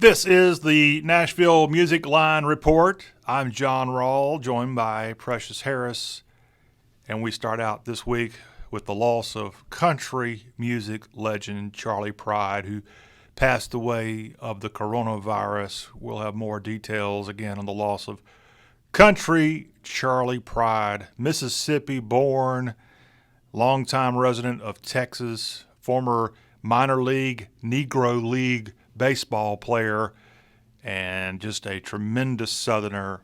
This is the Nashville Music Line Report. I'm John Rawl, joined by Preshias Harris, and we start out this week with the loss of country music legend Charley Pride, who passed away of the coronavirus. We'll have more details again on the loss of country Charley Pride, Mississippi born, longtime resident of Texas, former minor league, Negro League baseball player, and just a tremendous Southerner.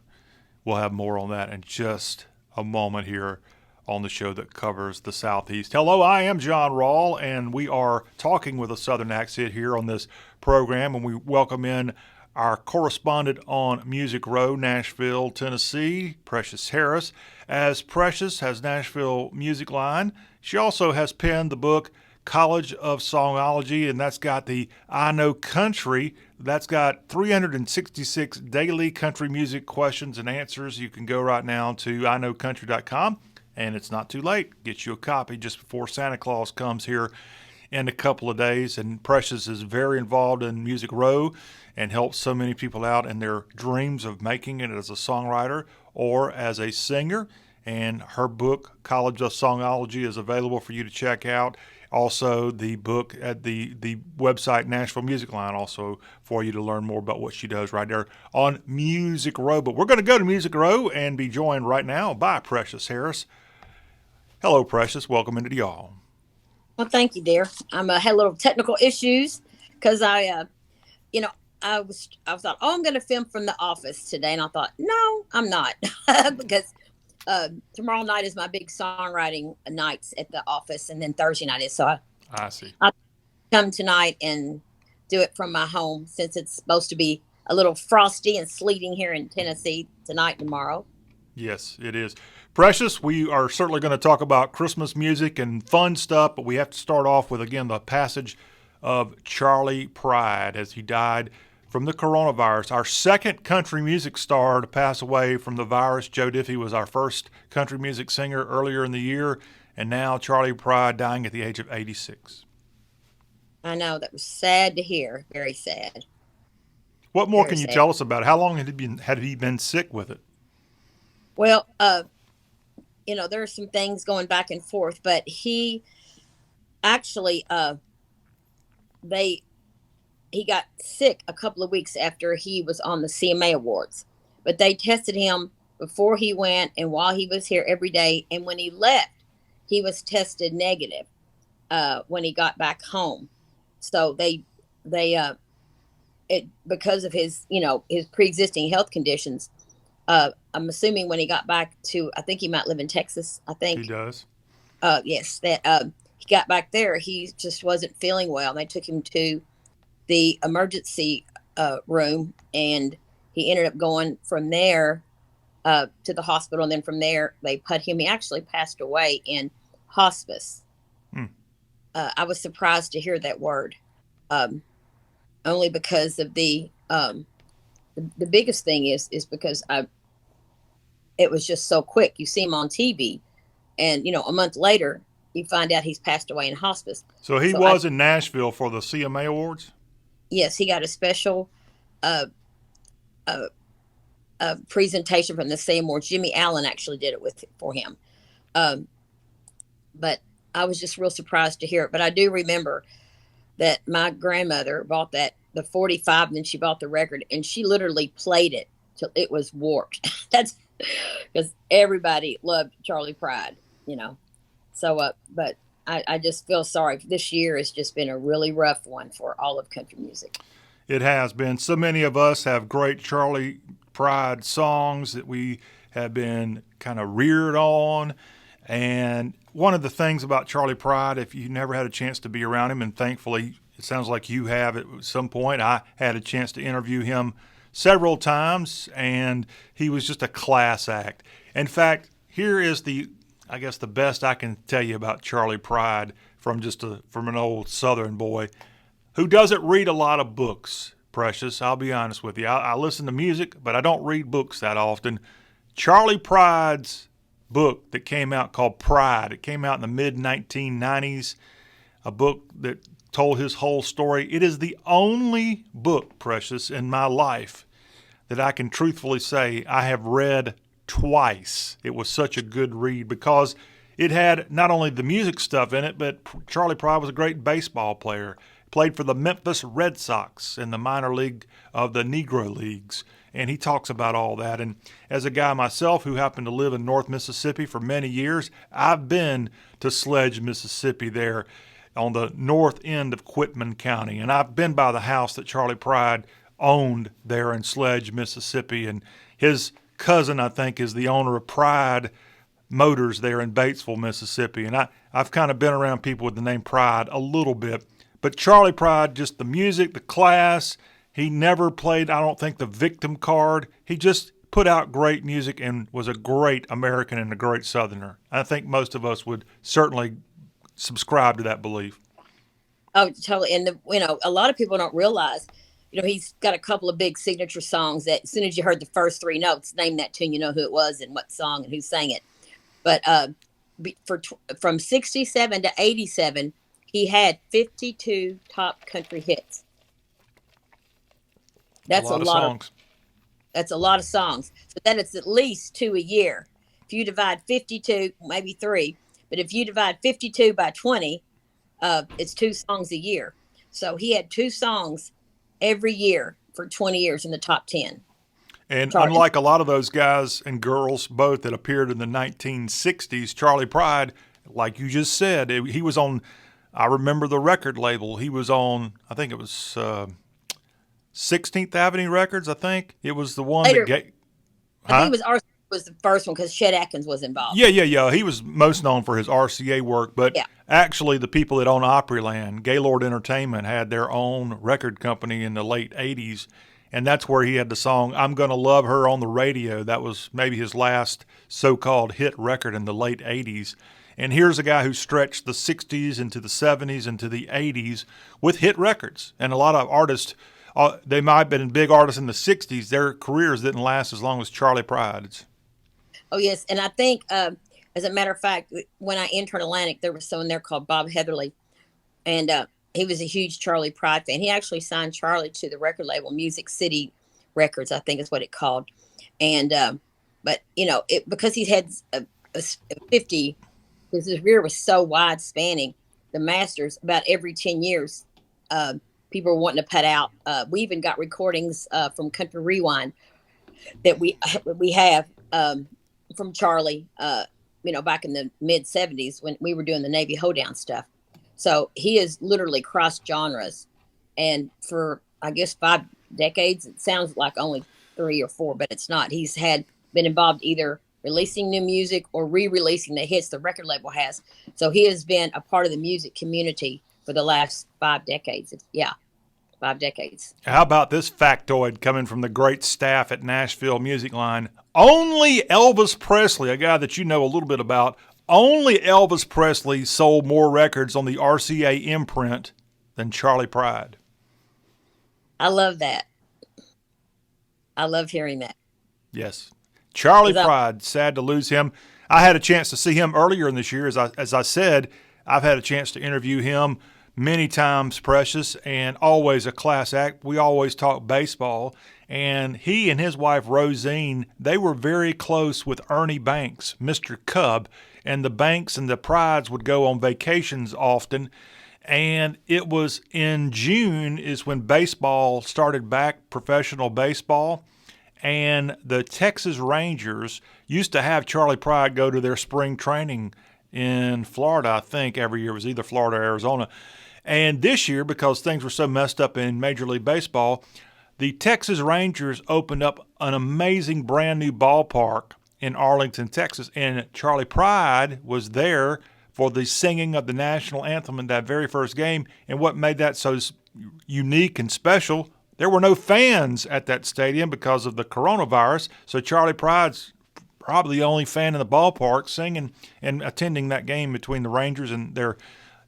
We'll have more on that in just a moment here on the show that covers the Southeast. Hello, I am John Rawl, and we are talking with a Southern accent here on this program, and we welcome in our correspondent on Music Row, Nashville, Tennessee, Preshias Harris. As Preshias has Nashville Music Line, she also has penned the book College of Songology, and that's got the I Know Country. That's got 366 daily country music questions and answers. You can go right now to iknowcountry.com, and it's not too late. Get you a copy just before Santa Claus comes here in a couple of days. And Preshias is very involved in Music Row and helps so many people out in their dreams of making it as a songwriter or as a singer. And her book, College of Songology, is available for you to check out. Also, the book at the website Nashville Music Line, also for you to learn more about what she does right there on Music Row. But we're going to go to Music Row and be joined right now by Preshias Harris. Hello, Preshias. Welcome into the y'all. Well, thank you, dear. Had a little technical issues because I thought, I'm going to film from the office today, and I thought, no, I'm not, because tomorrow night is my big songwriting nights at the office, and then Thursday night is. So I see. I come tonight and do it from my home since it's supposed to be a little frosty and sleeting here in Tennessee tonight and tomorrow. Yes, it is. Preshias, we are certainly going to talk about Christmas music and fun stuff, but we have to start off with, again, the passage of Charley Pride as he died from the coronavirus. Our second country music star to pass away from the virus. Joe Diffie was our first country music singer earlier in the year, and now Charley Pride dying at the age of 86. I know, that was sad to hear. Very sad. What more can you tell us about it? How long had he been sick with it? Well, there are some things going back and forth, but he actually, he got sick a couple of weeks after he was on the CMA Awards, but they tested him before he went and while he was here every day. And when he left, he was tested negative when he got back home. So because of his pre-existing health conditions, I'm assuming when he got back to, I think he might live in Texas. I think he does. Yes, that he got back there. He just wasn't feeling well. They took him to the emergency room, and he ended up going from there to the hospital. And then from there, they put him. He actually passed away in hospice. I was surprised to hear that word, only because of the biggest thing is because it was just so quick. You see him on TV, and a month later you find out he's passed away in hospice. So he was in Nashville for the CMA Awards? Yes, he got a special presentation from the CMA Awards. Jimmy Allen actually did it for him. But I was just real surprised to hear it. But I do remember that my grandmother bought the 45, and then she bought the record, and she literally played it till it was warped. That's because everybody loved Charley Pride, So, but I just feel sorry. This year has just been a really rough one for all of country music. It has been. So many of us have great Charley Pride songs that we have been kind of reared on. And one of the things about Charley Pride, if you never had a chance to be around him, and thankfully it sounds like you have at some point, I had a chance to interview him several times, and he was just a class act. In fact, here is the best I can tell you about Charley Pride from an old Southern boy who doesn't read a lot of books, Preshias. I'll be honest with you. I listen to music, but I don't read books that often. Charley Pride's book that came out called Pride. It came out in the mid-1990s. a book that told his whole story. It is the only book, Precious, in my life that I can truthfully say I have read twice. It was such a good read because it had not only the music stuff in it, but Charley Pride was a great baseball player. Played for the Memphis Red Sox in the minor league of the Negro Leagues. And he talks about all that. And as a guy myself who happened to live in North Mississippi for many years, I've been to Sledge, Mississippi there on the north end of Quitman County. And I've been by the house that Charley Pride owned there in Sledge, Mississippi. And his cousin, I think, is the owner of Pride Motors there in Batesville, Mississippi. And I've kind of been around people with the name Pride a little bit. But Charley Pride, just the music, the class, he never played, I don't think, the victim card. He just put out great music and was a great American and a great Southerner. I think most of us would certainly subscribe to that belief. Oh, totally. And, a lot of people don't realize, he's got a couple of big signature songs that as soon as you heard the first three notes, name that tune, you know who it was and what song and who sang it. But from 67 to 87, he had 52 top country hits. That's a lot of songs. That's a lot of songs. So that it's at least 2 a year. If you divide 52, maybe 3, but if you divide 52 by 20, it's 2 songs a year. So he had 2 songs every year for 20 years in the top 10. And unlike a lot of those guys and girls, both that appeared in the 1960s, Charley Pride, like you just said, he was on, I remember the record label. He was on, I think it was 16th Avenue Records, I think. It was the one Later, that I think it was the first one because Chet Atkins was involved. Yeah. He was most known for his RCA work, but actually the people that own Opryland, Gaylord Entertainment, had their own record company in the late 80s, and that's where he had the song I'm Gonna Love Her on the radio. That was maybe his last so-called hit record in the late 80s. And here's a guy who stretched the 60s into the 70s into the 80s with hit records. And a lot of artists, they might have been big artists in the 60s. Their careers didn't last as long as Charley Pride's. Oh, yes. And I think, as a matter of fact, when I interned Atlantic, there was someone there called Bob Heatherly. And he was a huge Charley Pride fan. He actually signed Charley to the record label, Music City Records, I think is what it called. And, but, because he had a 50, because his career was so wide spanning, the masters, about every 10 years, people were wanting to put out. We even got recordings from Country Rewind that we have from Charley, back in the mid 70s when we were doing the Navy hoedown stuff. So he is literally cross genres. And for, I guess, 5 decades, it sounds like only 3 or 4, but it's not. He's been involved either releasing new music or re-releasing the hits the record label has. So he has been a part of the music community for the last 5 decades. 5 decades. How about this factoid coming from the great staff at Nashville Music Line? Only Elvis Presley, a guy that you know a little bit about, only Elvis Presley sold more records on the RCA imprint than Charley Pride. I love that. I love hearing that. Yes. Charley Pride, sad to lose him. I had a chance to see him earlier in this year. As I said, I've had a chance to interview him many times, Precious, and always a class act. We always talk baseball. And he and his wife, Rosine, they were very close with Ernie Banks, Mr. Cub, and the Banks and the Prides would go on vacations often. And it was in June is when baseball started back, professional baseball. And the Texas Rangers used to have Charley Pride go to their spring training in Florida, I think, every year. It was either Florida or Arizona. And this year, because things were so messed up in Major League Baseball, the Texas Rangers opened up an amazing brand new ballpark in Arlington, Texas. And Charley Pride was there for the singing of the national anthem in that very first game. And what made that so unique and special, there were no fans at that stadium because of the coronavirus. So Charley Pride's probably the only fan in the ballpark singing and attending that game between the Rangers and their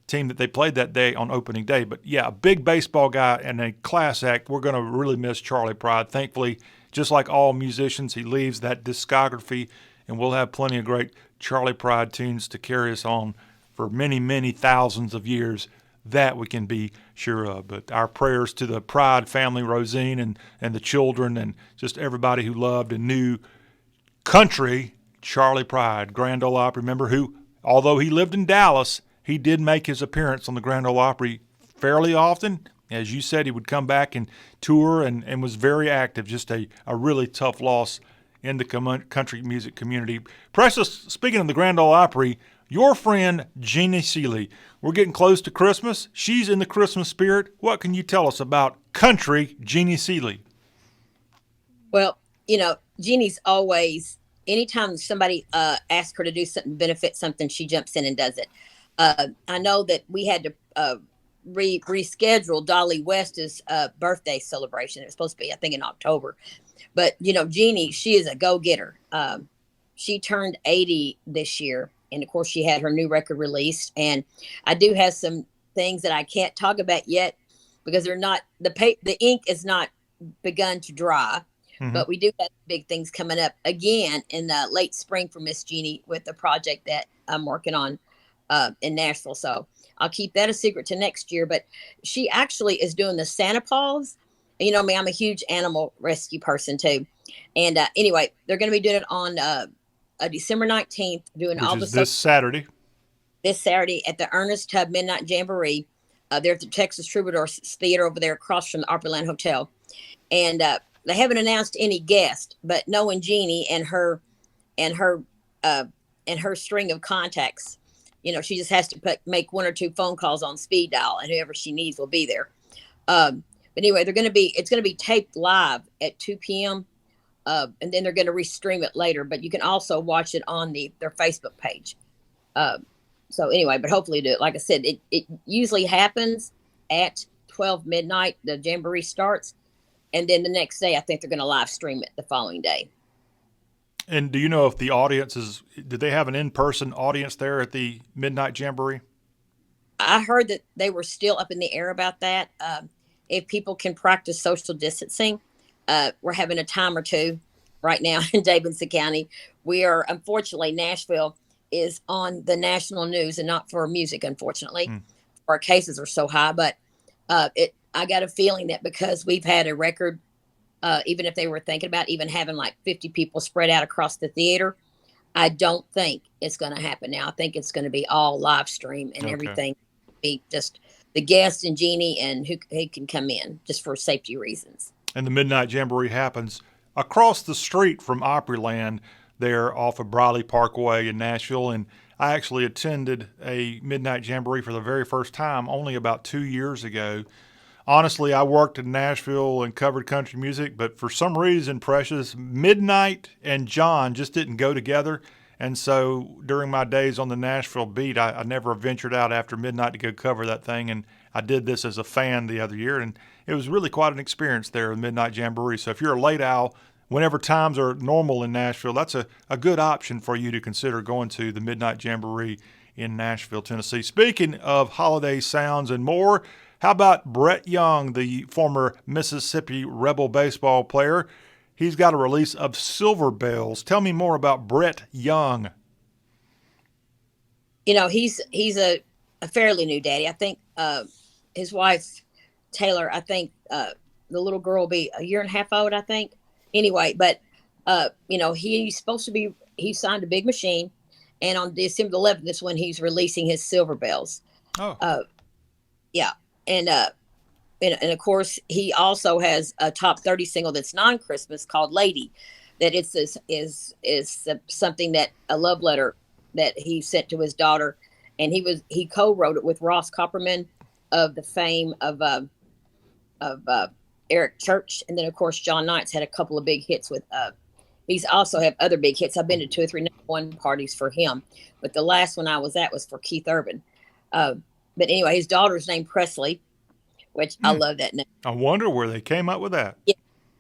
team that they played that day on opening day. But yeah, a big baseball guy and a class act. We're going to really miss Charley Pride. Thankfully, just like all musicians, he leaves that discography, and we'll have plenty of great Charley Pride tunes to carry us on for many, many thousands of years That we can be sure of. But our prayers to the Pride family, Rosine, and the children, and just everybody who loved and knew country, Charley Pride, Grand Ole Opry. Remember who, although he lived in Dallas, he did make his appearance on the Grand Ole Opry fairly often. As you said, he would come back and tour and was very active. Just a really tough loss in the country music community. Precious, speaking of the Grand Ole Opry, your friend Genie Seeley, we're getting close to Christmas. She's in the Christmas spirit. What can you tell us about country Genie Seeley? Well, Jeannie's always, anytime somebody asks her to do something, benefit something, she jumps in and does it. I know that we had to reschedule Dolly West's birthday celebration. It was supposed to be, I think, in October. But, Jeannie, she is a go-getter. She turned 80 this year. And, of course, she had her new record released. And I do have some things that I can't talk about yet because they're not, the ink is not begun to dry. Mm-hmm. But we do have big things coming up again in late spring for Miss Genie with the project that I'm working on in Nashville. So I'll keep that a secret to next year. But she actually is doing the Santa Paws. You know me, I'm a huge animal rescue person, too. And anyway, they're going to be doing it on December 19th, doing Which all is the this Saturday. This Saturday at the Ernest Tubb Midnight Jamboree. They're at the Texas Troubadours Theater over there across from the Opryland Hotel. And they haven't announced any guest, but knowing Genie and her string of contacts, she just has to make one or two phone calls on speed dial, and whoever she needs will be there. But anyway, it's going to be taped live at 2 p.m. And then they're going to restream it later, but you can also watch it on their Facebook page. So anyway, but hopefully do it. Like I said, it usually happens at 12 midnight. The Jamboree starts. And then the next day, I think they're going to live stream it the following day. And do you know if the audience did they have an in-person audience there at the Midnight Jamboree? I heard that they were still up in the air about that. If people can practice social distancing, we're having a time or two right now in Davidson County. We are, unfortunately, Nashville is on the national news and not for music, unfortunately. Our cases are so high, but I got a feeling that because we've had a record, even if they were thinking about even having like 50 people spread out across the theater, I don't think it's going to happen now. I think it's going to be all live stream and everything be just the guests and Genie and who can come in just for safety reasons. And the Midnight Jamboree happens across the street from Opryland there off of Briley Parkway in Nashville. And I actually attended a Midnight Jamboree for the very first time only about 2 years ago. Honestly, I worked in Nashville and covered country music, but for some reason, Precious, Midnight and John just didn't go together. And so during my days on the Nashville beat, I never ventured out after midnight to go cover that thing. And I did this as a fan the other year, and it was really quite an experience there at Midnight Jamboree. So if you're a late owl, whenever times are normal in Nashville, that's a good option for you to consider going to the Midnight Jamboree in Nashville, Tennessee. Speaking of holiday sounds and more, how about Brett Young, the former Mississippi Rebel baseball player? He's got a release of Silver Bells. Tell me more about Brett Young. He's a fairly new daddy. I think his wife, Taylor, I think the little girl will be a year and a half old, I think. Anyway, but, he's supposed to be, he signed a big machine. And on December 11th is when he's releasing his Silver Bells. Oh. Yeah. And of course, he also has a top 30 single that's non-Christmas called Lady. That is something that a love letter that he sent to his daughter. And he co-wrote it with Ross Copperman of the fame of Eric Church. And then, of course, John Knight's had a couple of big hits with he's also have other big hits. I've been to 2 or 3 number one parties for him. But the last one I was at was for Keith Urban. But anyway, his daughter's named Presley, which I love that name. I wonder where they came up with that.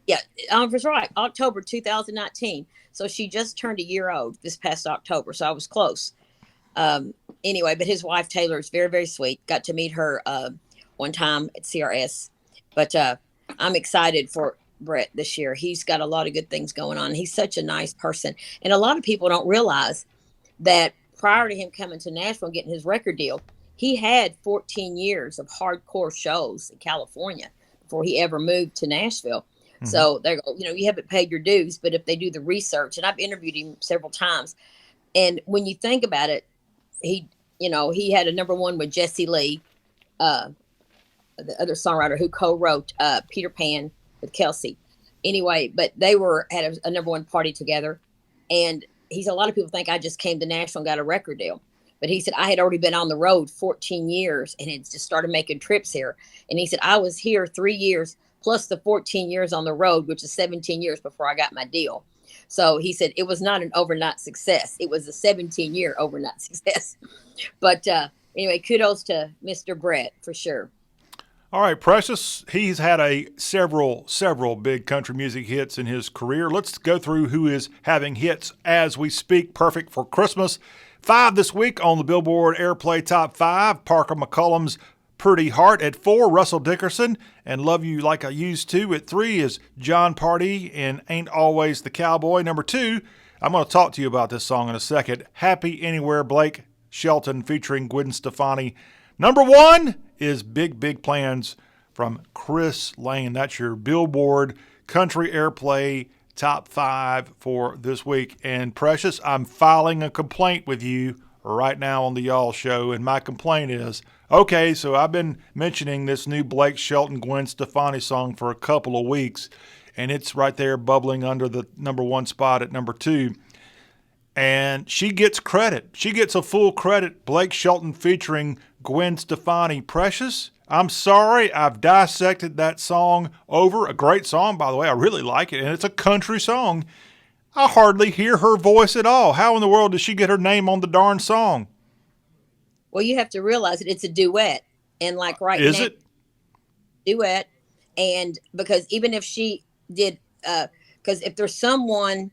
Yeah, I was right. October 2019. So she just turned a year old this past October. So I was close. Anyway, but his wife, Taylor, is very, very sweet. Got to meet her one time at CRS. But I'm excited for Brett this year. He's got a lot of good things going on. He's such a nice person. And a lot of people don't realize that prior to him coming to Nashville and getting his record deal, he had 14 years of hardcore shows in California before he ever moved to Nashville. So they go, you haven't paid your dues, but if they do the research, and I've interviewed him several times, and when you think about it, he had a number one with Jesse Lee, the other songwriter who co-wrote Peter Pan with Kelsey. Anyway, but they had a number one party together, and he said a lot of people think I just came to Nashville and got a record deal. But he said, I had already been on the road 14 years and had just started making trips here. And he said, I was here 3 years plus the 14 years on the road, which is 17 years before I got my deal. So he said it was not an overnight success. It was a 17-year overnight success. But anyway, kudos to Mr. Brett for sure. All right, Precious, he's had several big country music hits in his career. Let's go through who is having hits as we speak. Perfect for Christmas. 5 this week on the Billboard Airplay Top 5. Parker McCollum's Pretty Heart at 4. Russell Dickerson and Love You Like I Used To. At 3 is John Pardee and Ain't Always the Cowboy. Number 2, I'm going to talk to you about this song in a second. Happy Anywhere, Blake Shelton featuring Gwen Stefani. Number 1 is Big Big Plans from Chris Lane. That's your Billboard Country Airplay Top 5 for this week. And Precious, I'm filing a complaint with you right now on the Y'all Show. And my complaint is, okay, so I've been mentioning this new Blake Shelton, Gwen Stefani song for a couple of weeks, and it's right there bubbling under the number 1 spot at number 2. And she gets credit. She gets a full credit. Blake Shelton featuring Gwen Stefani. Precious, I'm sorry. I've dissected that song over. A great song, by the way. I really like it. And it's a country song. I hardly hear her voice at all. How in the world does she get her name on the darn song? Well, you have to realize that it's a duet. And like right now. Is it? Duet. And because even if she did, because if there's someone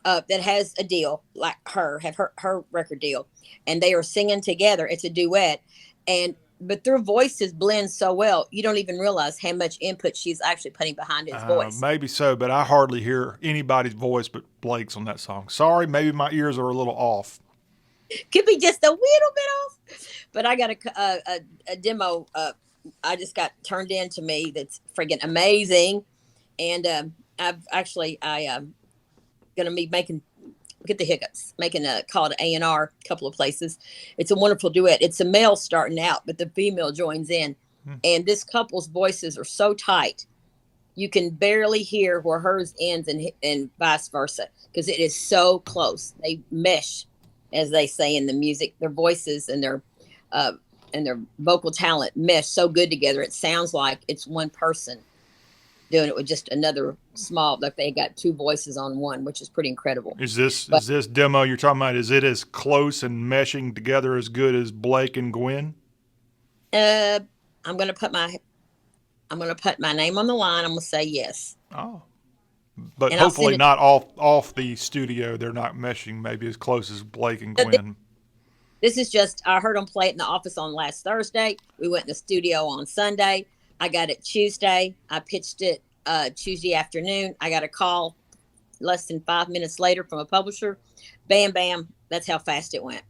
that has a deal like have her record deal, and they are singing together, it's a duet, but their voices blend so well, you don't even realize how much input she's actually putting behind his voice. Maybe so, but I hardly hear anybody's voice but Blake's on that song. Sorry, maybe my ears are a little off. Could be just a little bit off, but I got a demo. I just got turned in to me that's friggin' amazing, and I'm gonna be making a call to A&R a couple of places. It's a wonderful duet. It's a male starting out, but the female joins in. And this couple's voices are so tight, you can barely hear where hers ends and vice versa, because it is so close. They mesh, as they say in the music. Their voices and their vocal talent mesh so good together. It sounds like it's one person doing it with just another small, like they got 2 voices on one, which is pretty incredible. Is this demo you're talking about, is it as close and meshing together as good as Blake and Gwen? I'm gonna put my name on the line. I'm gonna say yes. Oh, but and hopefully not off the studio. They're not meshing maybe as close as Blake and Gwen. This is just, I heard them play it in the office on last Thursday. We went in the studio on Sunday. I got it Tuesday. I pitched it Tuesday afternoon. I got a call less than 5 minutes later from a publisher. Bam, bam. That's how fast it went.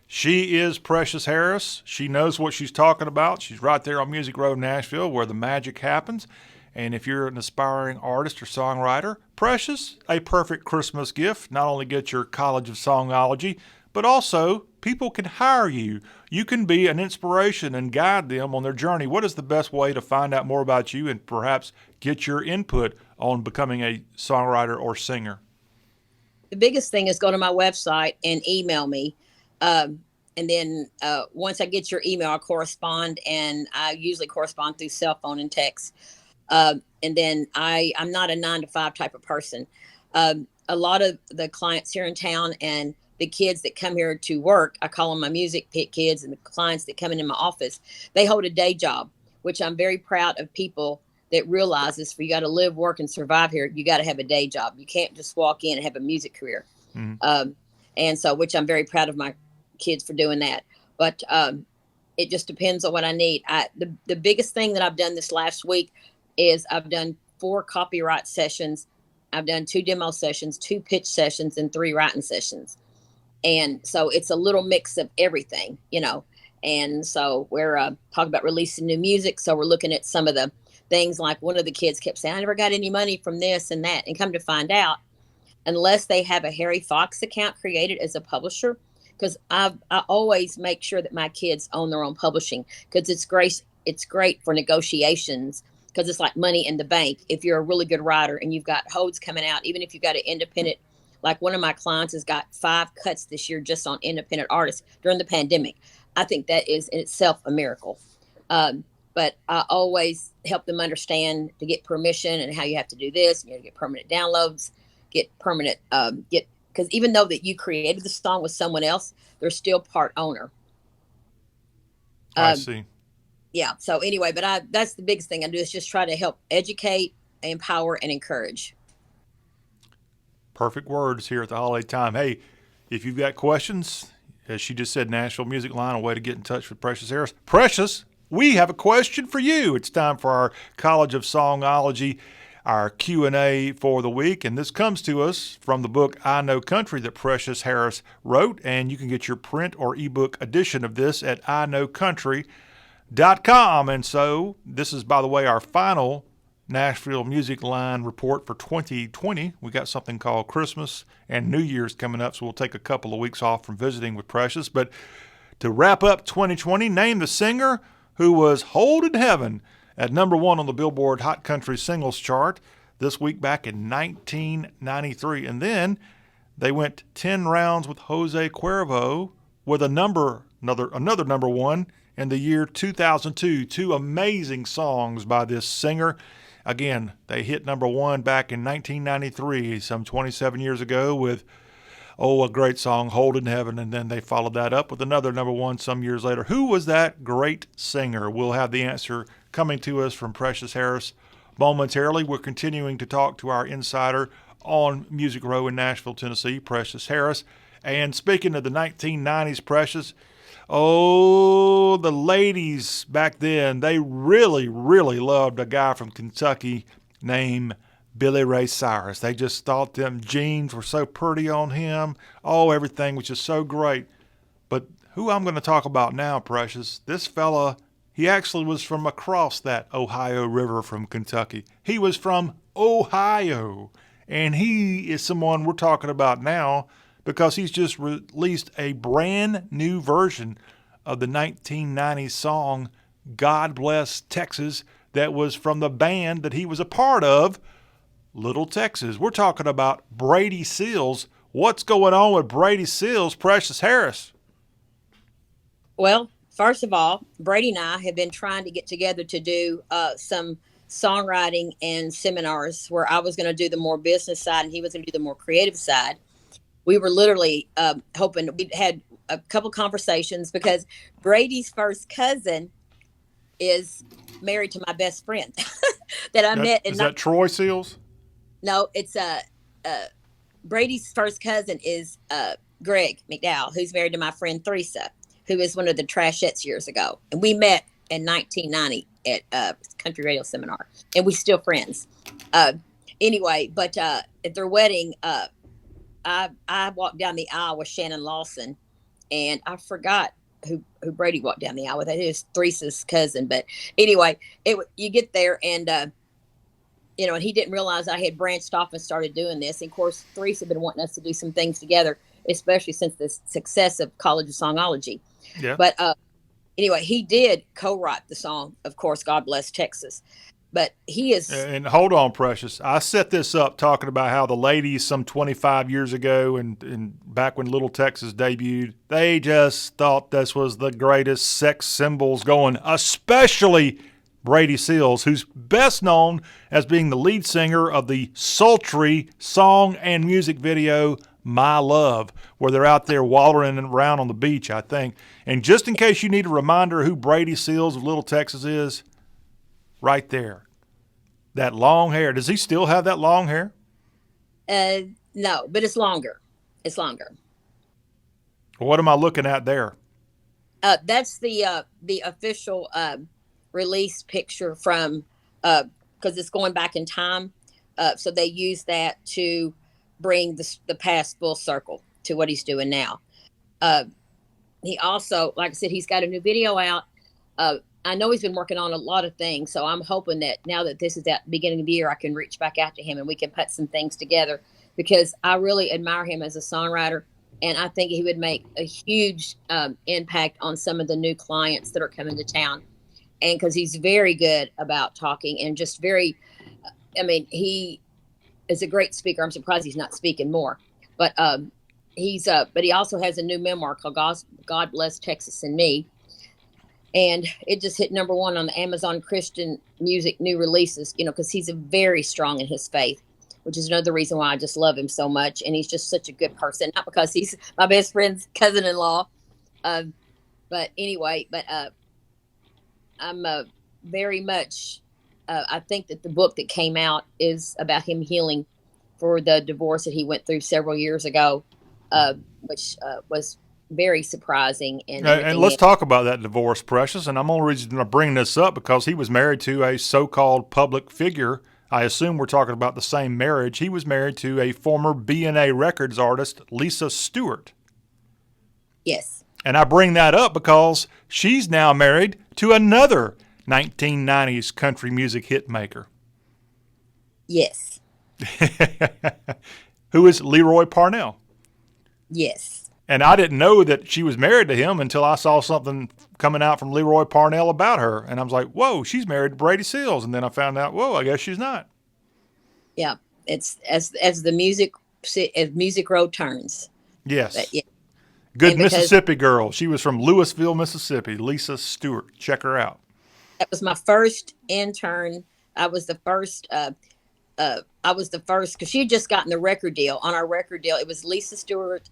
She is Preshias Harris. She knows what she's talking about. She's right there on Music Road, Nashville, where the magic happens. And if you're an aspiring artist or songwriter, Preshias, a perfect Christmas gift. Not only get your College of Songology, but also people can hire you. You can be an inspiration and guide them on their journey. What is the best way to find out more about you and perhaps get your input on becoming a songwriter or singer? The biggest thing is go to my website and email me. And then once I get your email, I'll correspond, and I usually correspond through cell phone and text. And then I'm not a 9-to-5 type of person. A lot of the clients here in town and the kids that come here to work, I call them my music pit kids, and the clients that come into my office, they hold a day job, which I'm very proud of people that realizes for you got to live, work, and survive here, you got to have a day job. You can't just walk in and have a music career. Mm-hmm. And so, which I'm very proud of my kids for doing that. But it just depends on what I need. The biggest thing that I've done this last week is I've done 4 copyright sessions. I've done 2 demo sessions, 2 pitch sessions, and 3 writing sessions. And so it's a little mix of everything, And so we're talking about releasing new music. So we're looking at some of the things, like one of the kids kept saying, I never got any money from this and that. And come to find out, unless they have a Harry Fox account created as a publisher, because I always make sure that my kids own their own publishing, because it's great for negotiations, because it's like money in the bank. If you're a really good writer and you've got holds coming out, even if you've got an independent, like one of my clients has got 5 cuts this year just on independent artists during the pandemic. I think that is in itself a miracle. But I always help them understand to get permission and how you have to do this. You have to get permanent downloads, because even though that you created the song with someone else, they're still part owner. I see. Yeah. So anyway, but that's the biggest thing I do, is just try to help educate, empower, and encourage. Perfect words here at the holiday time. Hey, if you've got questions, as she just said, Nashville Music Line, a way to get in touch with Preshias Harris. Precious, we have a question for you. It's time for our College of Songology, our Q&A for the week. And this comes to us from the book I Know Country that Preshias Harris wrote. And you can get your print or ebook edition of this at iknowcountry.com. And so this is, by the way, our final Nashville Music Line report for 2020. We got something called Christmas and New Year's coming up, so we'll take a couple of weeks off from visiting with Preshias. But to wrap up 2020, name the singer who was holding heaven at number 1 on the Billboard Hot Country Singles chart this week back in 1993. And then they went 10 rounds with Jose Cuervo with another number 1 in the year 2002. 2 amazing songs by this singer. Again, they hit number 1 back in 1993, some 27 years ago, with, a great song, Holding Heaven, and then they followed that up with another number 1 some years later. Who was that great singer? We'll have the answer coming to us from Preshias Harris momentarily. We're continuing to talk to our insider on Music Row in Nashville, Tennessee, Preshias Harris. And speaking of the 1990s, Preshias, the ladies back then, they really, really loved a guy from Kentucky named Billy Ray Cyrus. They just thought them jeans were so pretty on him. Everything was just so great. But who I'm going to talk about now, Preshias, this fella, he actually was from across that Ohio River from Kentucky. He was from Ohio. And he is someone we're talking about now, because he's just released a brand new version of the 1990 song God Bless Texas that was from the band that he was a part of, Little Texas. We're talking about Brady Seals. What's going on with Brady Seals, Preshias Harris? Well, first of all, Brady and I have been trying to get together to do some songwriting and seminars, where I was going to do the more business side and he was going to do the more creative side. We were literally hoping. We'd had a couple conversations, because Brady's first cousin is married to my best friend that I met. Is that Troy Seals? No, it's Brady's first cousin is Greg McDowell, who's married to my friend Theresa, who is one of the Trashettes years ago. And we met in 1990 at a country radio seminar, and we're still friends. Anyway, but at their wedding, I walked down the aisle with Shannon Lawson, and I forgot who Brady walked down the aisle with. It was Theresa's cousin. But anyway, you get there, and and he didn't realize I had branched off and started doing this. And of course, Theresa had been wanting us to do some things together, especially since the success of College of Songology. Yeah. But anyway, he did co-write the song, of course, God Bless Texas. But he is... And hold on, Preshias. I set this up talking about how the ladies some 25 years ago and back when Little Texas debuted, they just thought this was the greatest sex symbols going, especially Brady Seals, who's best known as being the lead singer of the sultry song and music video My Love, where they're out there wallowing around on the beach, I think. And just in case you need a reminder who Brady Seals of Little Texas is, right there. That long hair. Does he still have that long hair? No, but it's longer. It's longer. What am I looking at there? That's the official release picture from, because it's going back in time. So they use that to bring the past full circle to what he's doing now. he also, like I said, he's got a new video out. I know he's been working on a lot of things, so I'm hoping that now that this is at the beginning of the year, I can reach back out to him and we can put some things together, because I really admire him as a songwriter, and I think he would make a huge impact on some of the new clients that are coming to town. And because he's very good about talking and just very, I mean, he is a great speaker. I'm surprised he's not speaking more, but but he also has a new memoir called God Bless Texas and Me. And it just hit #1 on the Amazon Christian music new releases, because he's very strong in his faith, which is another reason why I just love him so much. And he's just such a good person, not because he's my best friend's cousin-in-law. But anyway, I'm very much, I think that the book that came out is about him healing for the divorce that he went through several years ago, which was very surprising. And let's talk about that divorce, Precious. And I'm only reason I'm bringing this up because he was married to a so-called public figure. I assume we're talking about the same marriage. He was married to a former B&A Records artist, Lisa Stewart. Yes. And I bring that up because she's now married to another 1990s country music hit maker. Yes. Who is Leroy Parnell. Yes. And I didn't know that she was married to him until I saw something coming out from Leroy Parnell about her. And I was like, whoa, she's married to Brady Seals. And then I found out, whoa, I guess she's not. Yeah. It's as music road turns. Yes. But, yeah. Good Mississippi girl. She was from Louisville, Mississippi. Lisa Stewart. Check her out. That was my first intern. I was the first because she had just gotten the record deal. On our record deal, it was Lisa Stewart,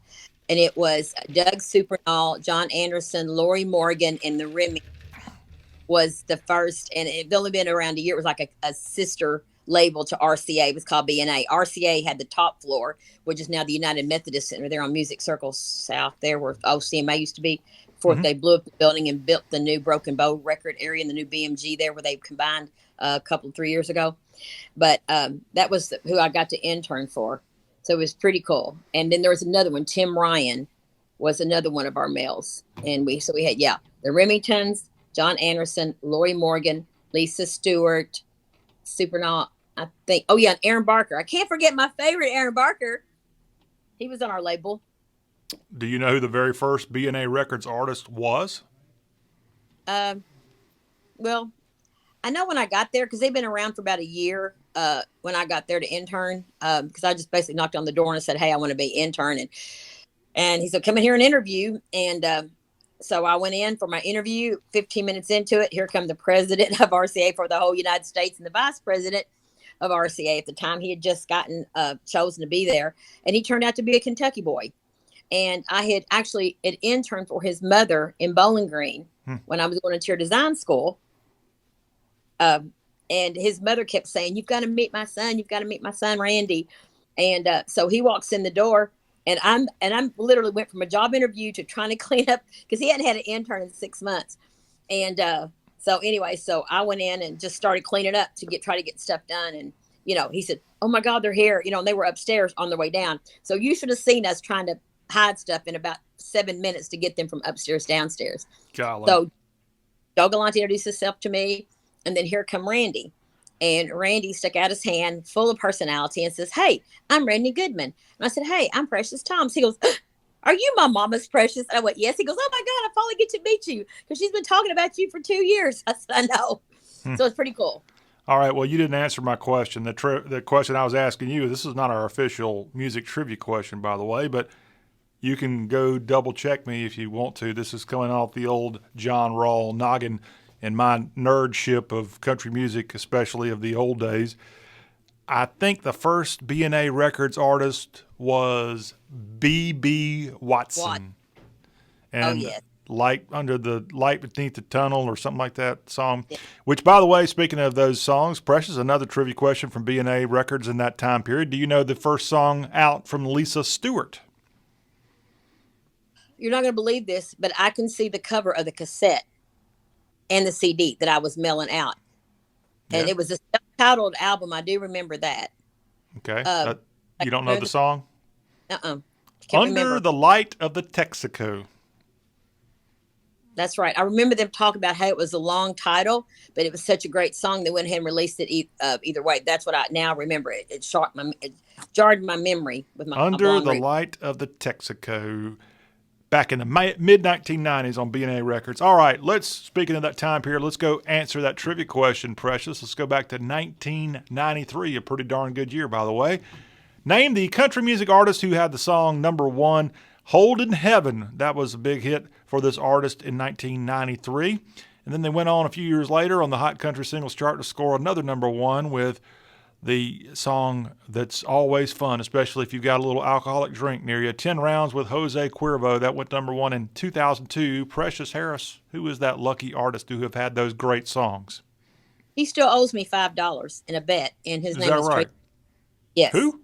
and it was Doug Supernall, John Anderson, Lori Morgan, and the Remy was the first. And it had only been around a year. It was like a sister label to RCA. It was called B&A. RCA had the top floor, which is now the United Methodist Center. They're on Music Circle South there where OCMA used to be before they blew up the building and built the new Broken Bow record area and the new BMG there where they combined a couple, 3 years ago. But that was who I got to intern for. So it was pretty cool. And then there was another one. Tim Ryan was another one of our males. And we had, the Remingtons, John Anderson, Lori Morgan, Lisa Stewart, Supernaut, I think. Oh, yeah, and Aaron Barker. I can't forget my favorite, Aaron Barker. He was on our label. Do you know who the very first B&A Records artist was? Well, I know when I got there, because they've been around for about a year when I got there to intern, because I just basically knocked on the door and said, hey, I want to be intern. And he said, come in here and interview. And so I went in for my interview. 15 minutes into it, here come the president of RCA for the whole United States and the vice president of RCA at the time. He had just gotten chosen to be there. And he turned out to be a Kentucky boy. And I had actually an intern for his mother in Bowling Green when I was going to interior design school. And his mother kept saying, you've got to meet my son. You've got to meet my son, Randy. And so he walks in the door, and I'm literally went from a job interview to trying to clean up because he hadn't had an intern in 6 months. And so anyway, so I went in and just started cleaning up to try to get stuff done. And, he said, oh my God, they're here. And they were upstairs on their way down. So you should have seen us trying to hide stuff in about 7 minutes to get them from upstairs downstairs. Golly. So Joe Galante introduced himself to me. And then here come Randy. And Randy stuck out his hand full of personality and says, hey, I'm Randy Goodman. And I said, hey, I'm Precious Thomas. He goes, are you my mama's Precious? And I went, yes. He goes, oh my God, I finally get to meet you because she's been talking about you for 2 years. I said, I know. So it's pretty cool. All right. Well, you didn't answer my question. The question I was asking you, this is not our official music trivia question, by the way, but you can go double check me if you want to. This is coming off the old John Rawl noggin and my nerdship of country music, especially of the old days. I think the first B&A Records artist was B.B. Watson. And yes. Light Under the Light Beneath the Tunnel or something like that song. Yeah. Which, by the way, speaking of those songs, Precious, another trivia question from B&A Records in that time period. Do you know the first song out from Lisa Stewart? You're not going to believe this, but I can see the cover of the cassette and the CD that I was mailing out. And it was a self-titled album. I do remember that. Okay. You don't know the song? Uh-uh. Under the Light of the Texaco. That's right. I remember them talking about how it was a long title, but it was such a great song. They went ahead and released it either way. That's what I now remember. It jarred my memory with my Under blonde the roots. Light of the Texaco, back in the mid-1990s on B&A Records. All right, speaking of that time period, let's go answer that trivia question, Precious. Let's go back to 1993, a pretty darn good year, by the way. Name the country music artist who had the song number one, Holdin' Heaven. That was a big hit for this artist in 1993. And then they went on a few years later on the Hot Country Singles Chart to score another number one with the song that's always fun, especially if you've got a little alcoholic drink near you. 10 Rounds with Jose Cuervo. That went number one in 2002. Preshias Harris, who is that lucky artist who have had those great songs? He still owes me $5 in a bet, and his name is right? Yes. Who?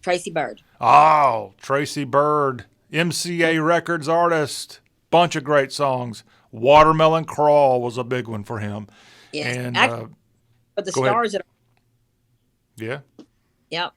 Tracy Byrd. Oh, Tracy Byrd, MCA Records artist. Bunch of great songs. Watermelon Crawl was a big one for him. Yes. And but the go ahead. stars that are, yeah. Yep.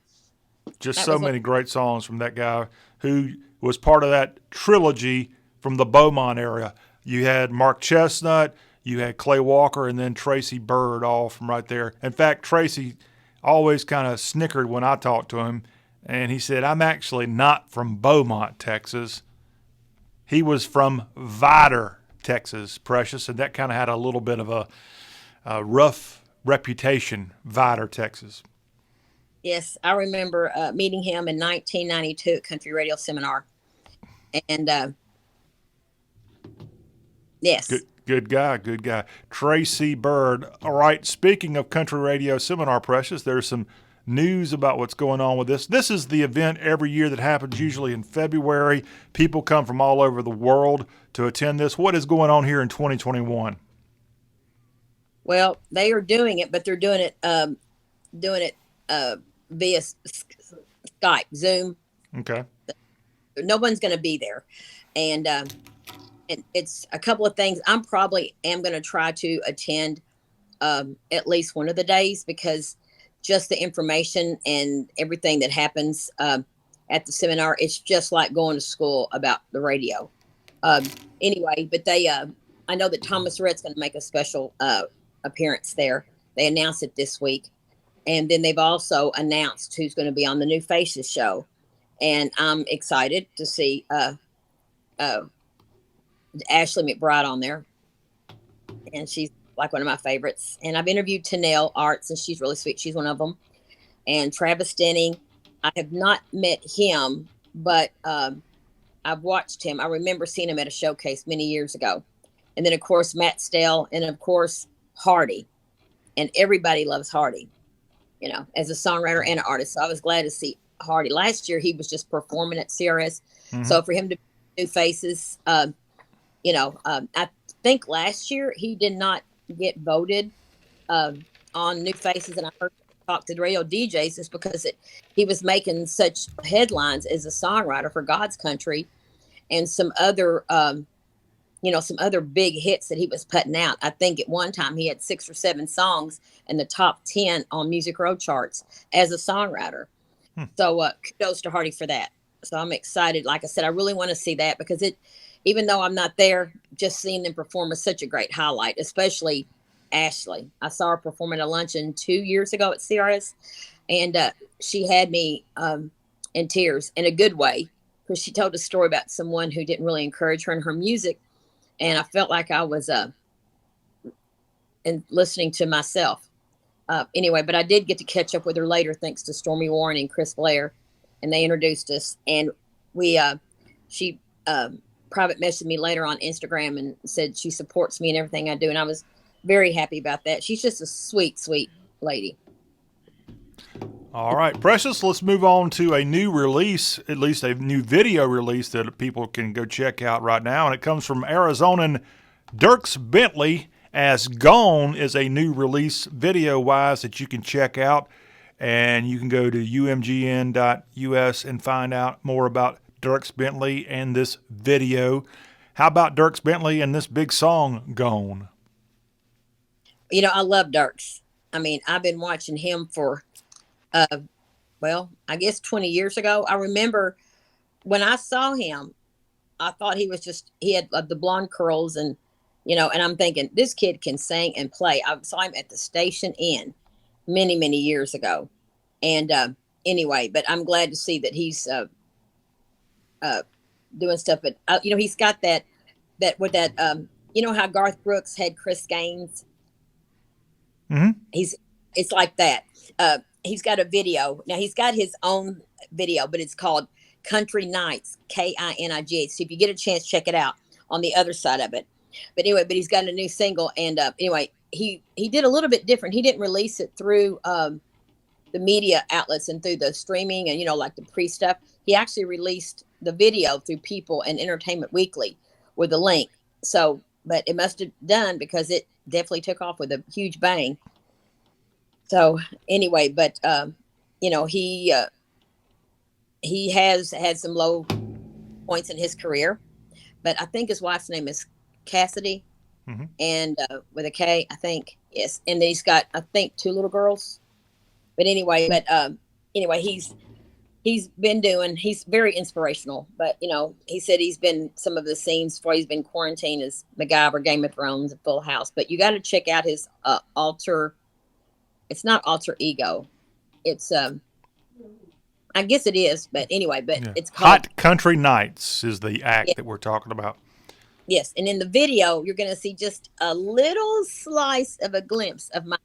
Just That so was many great songs from that guy who was part of that trilogy from the Beaumont area. You had Mark Chestnut, you had Clay Walker, and then Tracy Byrd, all from right there. In fact, Tracy always kind of snickered when I talked to him, and he said, I'm actually not from Beaumont, Texas. He was from Vidor, Texas, Precious, and that kind of had a little bit of a rough reputation, Vidor, Texas. Yes, I remember meeting him in 1992 at Country Radio Seminar. And yes. Good guy. Tracy Byrd. All right, speaking of Country Radio Seminar, Precious, there's some news about what's going on with this. This is the event every year that happens usually in February. People come from all over the world to attend this. What is going on here in 2021? Well, they are doing it, but they're doing it via Skype, Zoom. Okay. No one's going to be there, and it's a couple of things. I'm probably am going to try to attend at least one of the days, because just the information and everything that happens at the seminar, it's just like going to school about the radio. Anyway, but I know that Thomas Rhett's going to make a special appearance there. They announced it this week. And then they've also announced who's going to be on the New Faces show. And I'm excited to see Ashley McBride on there. And she's like one of my favorites. And I've interviewed Tanel Arts, and she's really sweet. She's one of them. And Travis Denning. I have not met him, but I've watched him. I remember seeing him at a showcase many years ago. And then, of course, Matt Stell, and, of course, Hardy. And everybody loves Hardy, you know, as a songwriter and an artist. So I was glad to see Hardy. Last year, he was just performing at CRS. Mm-hmm. So for him to do Faces, I think last year he did not get voted on New Faces. And I heard him talk to the radio DJs just because he was making such headlines as a songwriter for God's Country and some other some other big hits that he was putting out. I think at one time he had 6 or 7 songs in the top 10 on Music Row charts as a songwriter. So kudos to Hardy for that. So I'm excited. Like I said, I really want to see that, because even though I'm not there, just seeing them perform is such a great highlight, especially Ashley. I saw her perform at a luncheon 2 years ago at CRS, and she had me in tears in a good way, because she told a story about someone who didn't really encourage her in her music. And I felt like I was listening to myself. Anyway, but I did get to catch up with her later, thanks to Stormy Warren and Chris Blair. And they introduced us. And she private messaged me later on Instagram and said she supports me in everything I do. And I was very happy about that. She's just a sweet, sweet lady. All right, Precious, let's move on to a new release, at least a new video release that people can go check out right now. And it comes from Arizonan Dierks Bentley, as Gone is a new release video-wise that you can check out. And you can go to umgn.us and find out more about Dierks Bentley and this video. How about Dierks Bentley and this big song, Gone? You know, I love Dierks. I mean, I've been watching him for I guess 20 years ago. I remember when I saw him, I thought he had the blonde curls and, and I'm thinking this kid can sing and play. I saw him at the Station Inn many, many years ago. And anyway, but I'm glad to see that he's doing stuff. But, he's got that with that, how Garth Brooks had Chris Gaines? Mm-hmm. It's like that. He's got a video. Now he's got his own video, but it's called Country Nights, Kinig. So if you get a chance, check it out on the other side of it. But anyway, he's got a new single. And anyway, he did a little bit different. He didn't release it through the media outlets and through the streaming and, like the pre-stuff. He actually released the video through People and Entertainment Weekly with a link. So, but it must have done because it definitely took off with a huge bang. So anyway, but, he has had some low points in his career, but I think his wife's name is Cassidy, mm-hmm. and with a K, I think. Yes. And then he's got, I think, 2 little girls. But anyway, he's very inspirational. But, he said he's been some of the scenes before he's been quarantined as MacGyver, Game of Thrones, and Full House. But you got to check out his it's not alter ego. It's, I guess it is, but anyway, it's called Hot Country Nights is the act that we're talking about. Yes. And in the video, you're going to see just a little slice of a glimpse of my.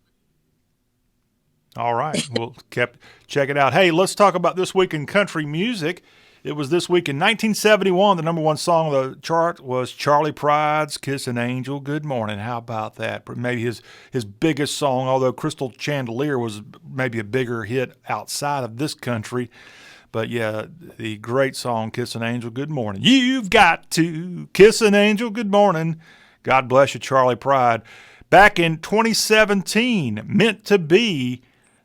All right. We'll check it out. Hey, let's talk about this week in country music. It was this week in 1971. The number one song on the chart was Charley Pride's Kissin' Angel Good Morning. How about that? Maybe his biggest song, although Crystal Chandelier was maybe a bigger hit outside of this country. But yeah, the great song, Kiss an Angel Good Morning. You've got to kiss an angel good morning. God bless you, Charley Pride. Back in 2017, Meant to Be.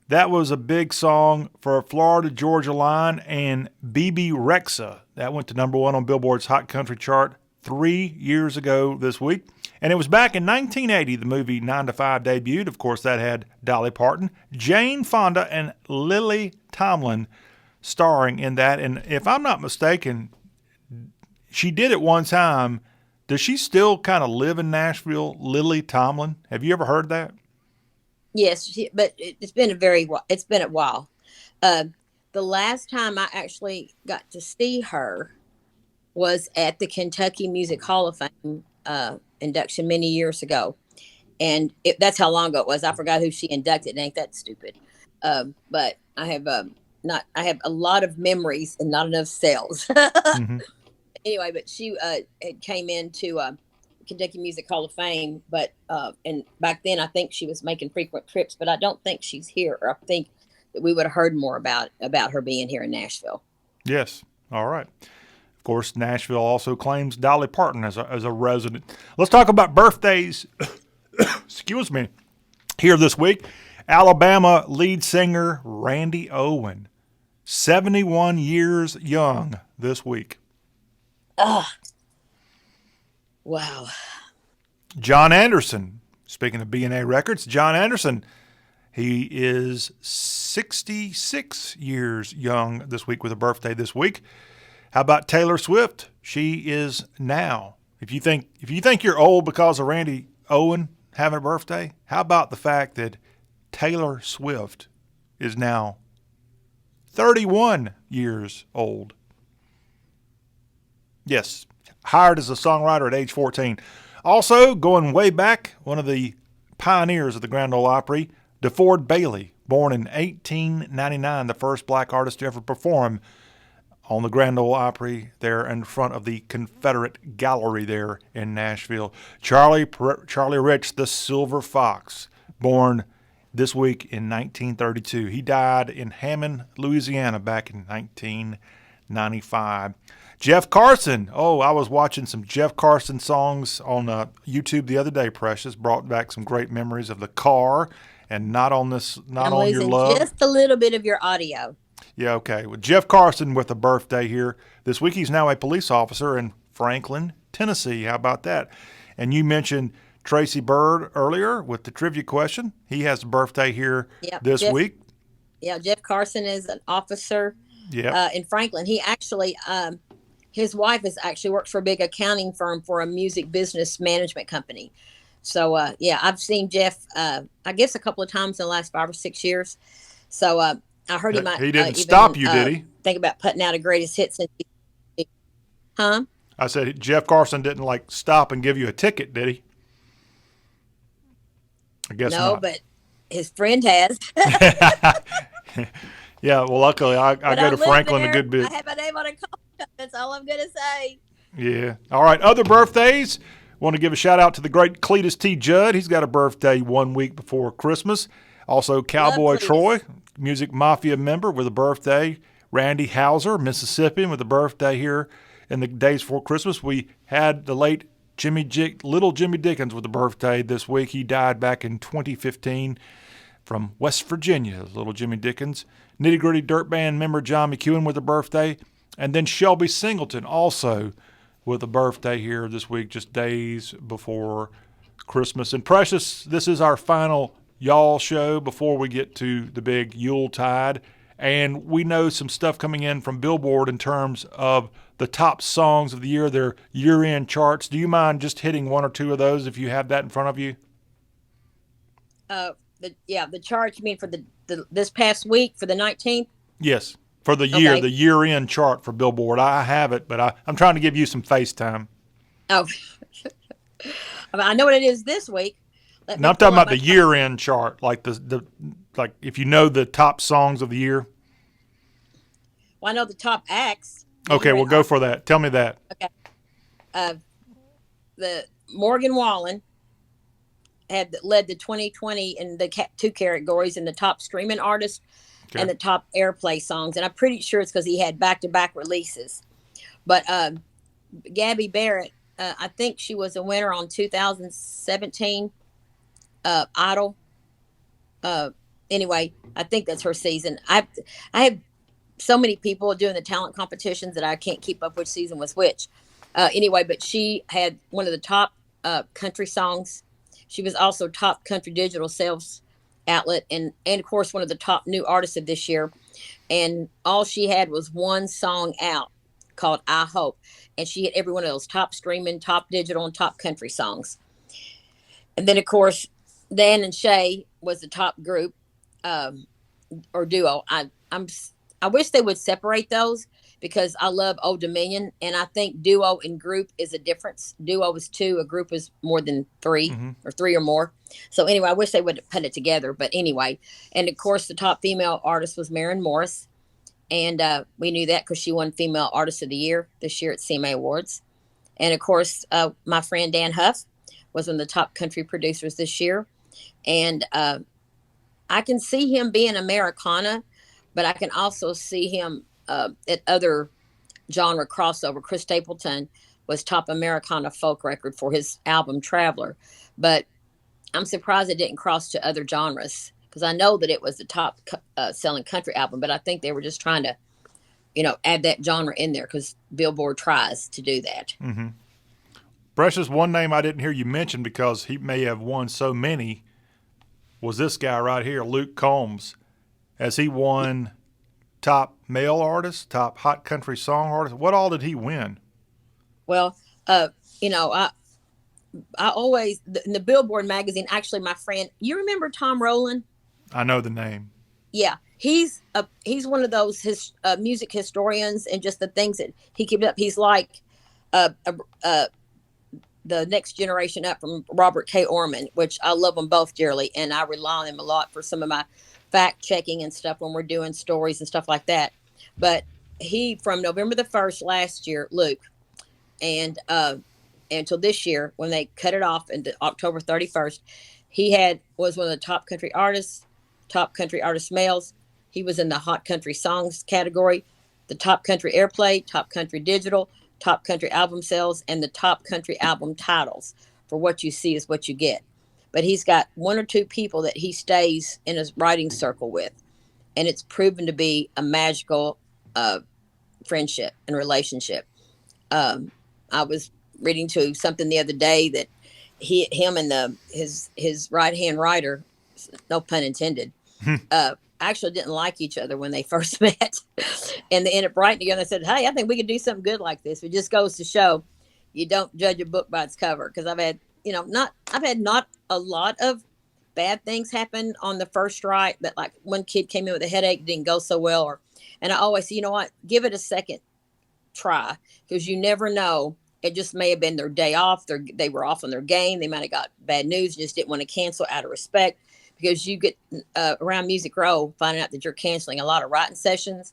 That was a big song for Florida Georgia Line and BB Rexa. That went to number 1 on Billboard's Hot Country chart 3 years ago this week. And it was back in 1980 the movie 9 to 5 debuted. Of course, that had Dolly Parton, Jane Fonda, and Lily Tomlin starring in that. And if I'm not mistaken, she did it one time. Does she still kind of live in Nashville, Lily Tomlin? Have you ever heard that? Yes, but it's been a while. The last time I actually got to see her was at the Kentucky Music Hall of Fame induction many years ago, and that's how long ago it was. I forgot who she inducted. Ain't that stupid? But I have I have a lot of memories and not enough cells. Mm-hmm. Anyway, but she had came into Kentucky Music Hall of Fame, but and back then I think she was making frequent trips, but I don't think she's here. Or I think that we would have heard more about her being here in Nashville. Yes. All right. Of course, Nashville also claims Dolly Parton as a resident. Let's talk about birthdays. Excuse me. Here this week, Alabama lead singer Randy Owen, 71 years young this week. Wow. John Anderson, speaking of B&A Records, John Anderson, he is 66 years young this week with a birthday this week. How about Taylor Swift? She is now. If you think you're old because of Randy Owen having a birthday, how about the fact that Taylor Swift is now 31 years old? Yes. Hired as a songwriter at age 14. Also, going way back, one of the pioneers of the Grand Ole Opry, DeFord Bailey, born in 1899, the first black artist to ever perform on the Grand Ole Opry there in front of the Confederate Gallery there in Nashville. Charlie Rich, the Silver Fox, born this week in 1932. He died in Hammond, Louisiana back in 1995. Jeff Carson. Oh, I was watching some Jeff Carson songs on YouTube the other day, Precious. Brought back some great memories of the car and Not on Your Love. Just a little bit of your audio. Yeah, okay. Well, Jeff Carson with a birthday here this week. He's now a police officer in Franklin, Tennessee. How about that? And you mentioned Tracy Byrd earlier with the trivia question. He has a birthday here this week. Yeah, Jeff Carson is an officer in Franklin. He actually his wife has actually worked for a big accounting firm for a music business management company. So, yeah, I've seen Jeff, I guess a couple of times in the last 5 or 6 years. So, I heard he might He didn't even stop you, did he? think about putting out a greatest hits. Huh? I said Jeff Carson didn't like stop and give you a ticket, did he? I guess No, not. but his friend has. Yeah, well, luckily I go to Franklin a good bit. I have my name on a call. That's all I'm going to say. Yeah. All right. Other birthdays. Want to give a shout out to the great Cletus T. Judd. He's got a birthday 1 week before Christmas. Also, Cowboy Troy, Music Mafia member with a birthday. Randy Hauser, Mississippian, with a birthday here in the days before Christmas. We had the late Little Jimmy Dickens with a birthday this week. He died back in 2015 from West Virginia, Little Jimmy Dickens. Nitty Gritty Dirt Band member John McEwen with a birthday. And then Shelby Singleton also with a birthday here this week, just days before Christmas. And Precious, this is our final y'all show before we get to the big Yuletide. And we know some stuff coming in from Billboard in terms of the top songs of the year, their year-end charts. Do you mind just hitting one or two of those if you have that in front of you? The charts, you mean for this past week, for the 19th? Yes, for the year, Okay. The year-end chart for Billboard. I have it, but I'm trying to give you some FaceTime. Oh, I know what it is this week. No, I'm talking about the year-end chart, like like if you know the top songs of the year. Well, I know the top acts. Okay, we'll go for that. Tell me that. Okay. The Morgan Wallen had led the 2020 in the 2 categories in the top streaming artist and the top airplay songs. And I'm pretty sure it's because he had back-to-back releases. But Gabby Barrett, I think she was a winner on 2017 Idol. Anyway, I think that's her season. I have so many people doing the talent competitions that I can't keep up which season was which. Anyway, but she had one of the top country songs. She was also top country digital sales outlet and of course one of the top new artists of this year. And all she had was one song out called I Hope. And she had every one of those top streaming, top digital, and top country songs. And then of course, Dan and Shay was the top group or duo. I wish they would separate those because I love Old Dominion, and I think duo and group is a difference. Duo is 2, a group is more than 3, or 3 or more. So anyway, I wish they would put it together. But anyway, and of course, the top female artist was Maren Morris, and we knew that because she won Female Artist of the Year this year at CMA Awards. And of course, my friend Dan Huff was one of the top country producers this year, and I can see him being Americana, but I can also see him at other genre crossover. Chris Stapleton was top Americana folk record for his album Traveler, but I'm surprised it didn't cross to other genres because I know that it was the top selling country album, but I think they were just trying to, add that genre in there because Billboard tries to do that. Mm-hmm. Precious, one name I didn't hear you mention because he may have won so many was this guy right here, Luke Combs. Has he won top male artist, top hot country song artist? What all did he win? Well, I always, in the Billboard magazine, actually my friend, you remember Tom Rowland? I know the name. Yeah, he's one of those music historians, and just the things that he keeps up. He's like the next generation up from Robert K. Orman, which I love them both dearly, and I rely on him a lot for some of my fact checking and stuff when we're doing stories and stuff like that. But he, from November the 1st last year, Luke, and until this year when they cut it off into October 31st, he was one of the top country artist males. He was in the hot country songs category, the top country airplay, top country digital, top country album sales, and the top country album titles. For what you see is what you get. But he's got 1 or 2 people that he stays in his writing circle with. And it's proven to be a magical friendship and relationship. I was reading to something the other day that him and his right-hand writer, no pun intended, actually didn't like each other when they first met, and they ended up writing together. They said, "Hey, I think we could do something good like this." It just goes to show you don't judge a book by its cover. Because I've had not a lot of bad things happen on the first write, but like one kid came in with a headache, didn't go so well, and I always say, you know what, give it a second try, because you never know. It just may have been their day off. They were off on their game. They might have got bad news, just didn't want to cancel out of respect, because you get around Music Row, finding out that you're canceling a lot of writing sessions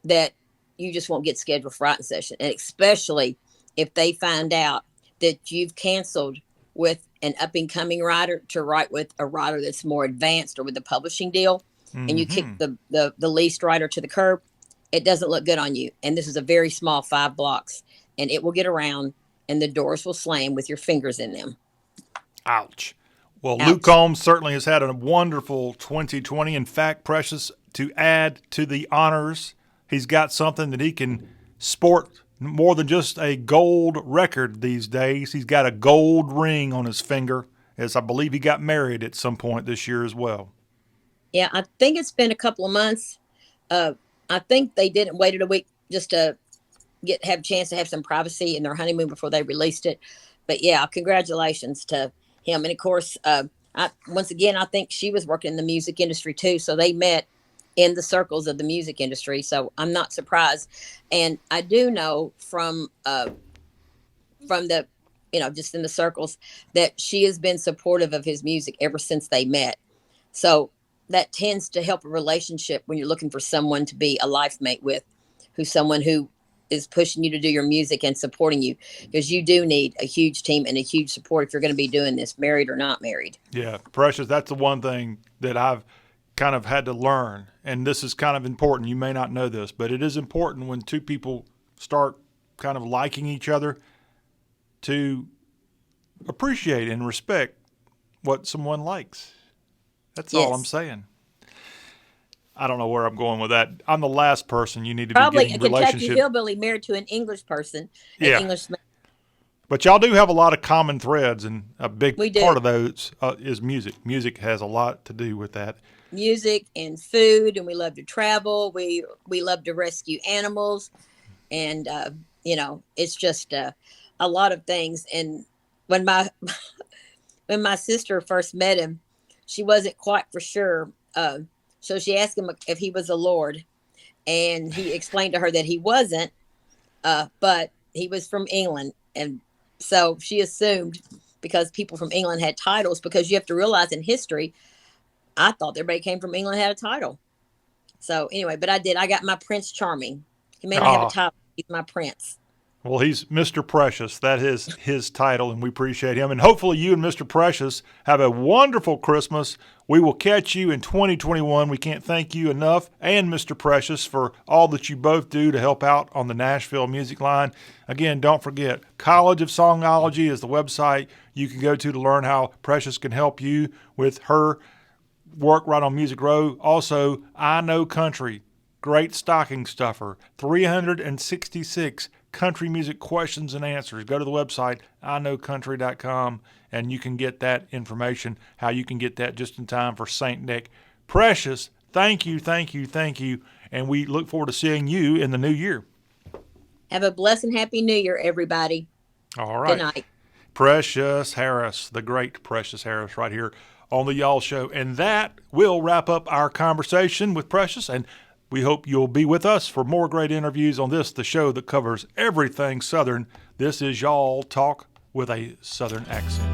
that you just won't get scheduled for writing session. And especially if they find out that you've canceled with an up and coming writer to write with a writer that's more advanced or with a publishing deal, and you kick the least writer to the curb, it doesn't look good on you. And this is a very small 5 blocks, and it will get around and the doors will slam with your fingers in them. Ouch. Well, Ouch. Luke Combs certainly has had a wonderful 2020. In fact, Precious, to add to the honors, he's got something that he can sport more than just a gold record these days. He's got a gold ring on his finger, as I believe he got married at some point this year as well. Yeah, I think it's been a couple of months. I think they didn't waited a week just to have a chance to have some privacy in their honeymoon before they released it. But yeah, congratulations to him. And of course, once again, I think she was working in the music industry too. So they met in the circles of the music industry. So I'm not surprised. And I do know from the, just in the circles, that she has been supportive of his music ever since they met. So that tends to help a relationship when you're looking for someone to be a life mate with, who's someone who is pushing you to do your music and supporting you, because you do need a huge team and a huge support if you're going to be doing this, married or not married. Yeah, Precious, that's the one thing that I've kind of had to learn, and this is kind of important. You may not know this, but it is important when two people start kind of liking each other to appreciate and respect what someone likes. That's all I'm saying. I don't know where I'm going with that. I'm the last person you need to probably be getting a Kentucky relationship. hillbilly married to an English person. Yeah. Englishman. But y'all do have a lot of common threads, and a big We do. part of those is music. Music has a lot to do with that. Music and food, and we love to travel. We love to rescue animals, and it's just a lot of things. And when my sister first met him, she wasn't quite for sure. So she asked him if he was a lord, and he explained to her that he wasn't, but he was from England. And so she assumed, because people from England had titles, because you have to realize in history, I thought everybody came from England had a title. So anyway, but I did. I got my Prince Charming. He may not have a title. He's my prince. Well, he's Mr. Precious. That is his title, and we appreciate him. And hopefully you and Mr. Precious have a wonderful Christmas. We will catch you in 2021. We can't thank you enough, and Mr. Precious, for all that you both do to help out on the Nashville music line. Again, don't forget, College of Songology is the website you can go to learn how Precious can help you with her work right on Music Row. Also, I Know Country, great stocking stuffer, 366 country music questions and answers. Go to the website, iknowcountry.com, and you can get that information, how you can get that just in time for St. Nick. Precious, thank you, and we look forward to seeing you in the new year. Have a blessed and happy New Year, everybody. All right. Good night. Preshias Harris, the great Preshias Harris, right here on the Y'all Show. And that will wrap up our conversation with Precious, and we hope you'll be with us for more great interviews on this, the show that covers everything Southern. This is Y'all Talk with a Southern accent.